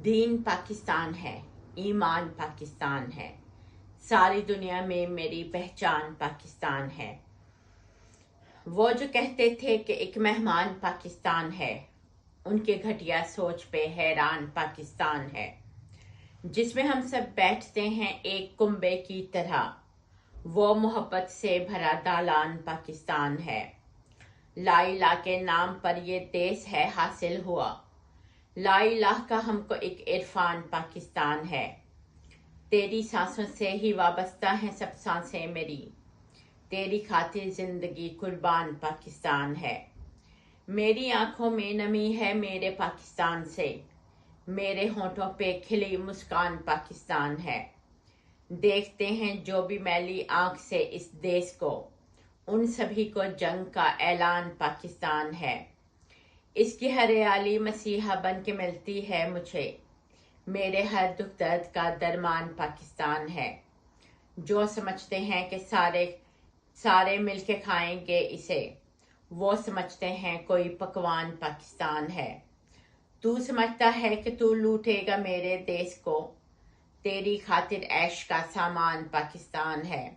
دین پاکستان ہے، ایمان پاکستان ہے، ساری دنیا میں میری پہچان پاکستان ہے۔ وہ جو کہتے تھے کہ ایک مہمان پاکستان ہے، ان کے گھٹیا سوچ پہ حیران پاکستان ہے، جس میں ہم سب بیٹھتے ہیں ایک کنبے کی طرح، وہ محبت سے بھرا دالان پاکستان ہے۔ لا الہ کے نام پر یہ دیس ہے حاصل ہوا، لا الہ کا ہم کو ایک عرفان پاکستان ہے۔ تیری سانسوں سے ہی وابستہ ہیں سب سانسیں میری، تیری خاطر زندگی قربان پاکستان ہے۔ میری آنکھوں میں نمی ہے میرے پاکستان سے، میرے ہونٹوں پہ کھلی مسکان پاکستان ہے۔ دیکھتے ہیں جو بھی میلی آنکھ سے اس دیس کو، ان سبھی کو جنگ کا اعلان پاکستان ہے۔ اس کی ہریالی مسیحا بن کے ملتی ہے مجھے، میرے ہر دکھ درد کا درمان پاکستان ہے۔ جو سمجھتے ہیں کہ سارے مل کے کھائیں گے اسے، وہ سمجھتے ہیں کوئی پکوان پاکستان ہے۔ تو سمجھتا ہے کہ تو لوٹے گا میرے دیس کو، تیری خاطر عیش کا سامان پاکستان ہے۔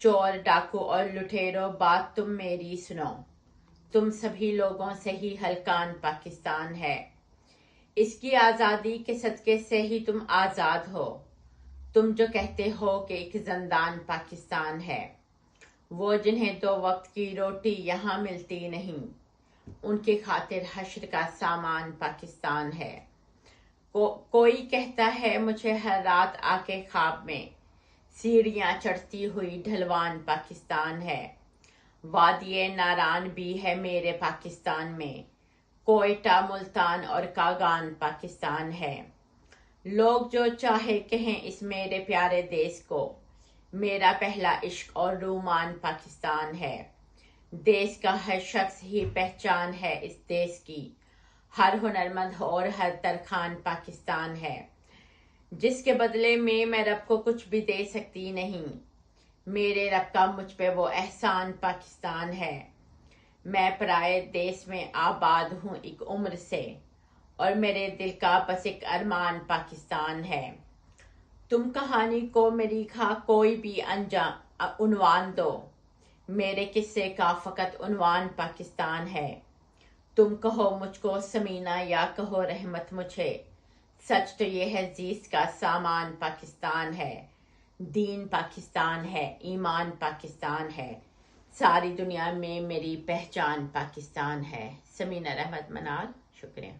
چور ڈاکو اور لٹیرو بات تم میری سنو، تم سبھی لوگوں سے ہی ہلکان پاکستان ہے۔ اس کی آزادی کے صدقے سے ہی تم آزاد ہو، تم جو کہتے ہو کہ ایک زندان پاکستان ہے۔ وہ جنہیں 2 وقت کی روٹی یہاں ملتی نہیں، ان کی خاطر حشر کا سامان پاکستان ہے۔ کوئی کہتا ہے مجھے ہر رات آ کے خواب میں، سیڑھیاں چڑھتی ہوئی ڈھلوان پاکستان ہے۔ وادی ناران بھی ہے میرے پاکستان میں، کوئٹہ ملتان اور کاغان پاکستان ہے۔ لوگ جو چاہے کہیں اس میرے پیارے دیس کو، میرا پہلا عشق اور رومان پاکستان ہے۔ دیس کا ہر شخص ہی پہچان ہے اس دیس کی، ہر ہنرمند اور ہر ترخان پاکستان ہے۔ جس کے بدلے میں رب کو کچھ بھی دے سکتی نہیں، میرے رب کا مجھ پہ وہ احسان پاکستان ہے۔ میں پرائے دیس میں آباد ہوں ایک عمر سے، اور میرے دل کا بس ایک ارمان پاکستان ہے۔ تم کہانی کو میری کا کوئی بھی عنوان دو، میرے قصے کا فقط عنوان پاکستان ہے۔ تم کہو مجھ کو سمینہ یا کہو رحمت مجھے، سچ تو یہ ہے زیست کا سامان پاکستان ہے۔ دین پاکستان ہے، ایمان پاکستان ہے، ساری دنیا میں میری پہچان پاکستان ہے۔ سمینہ رحمت منال، شکریہ۔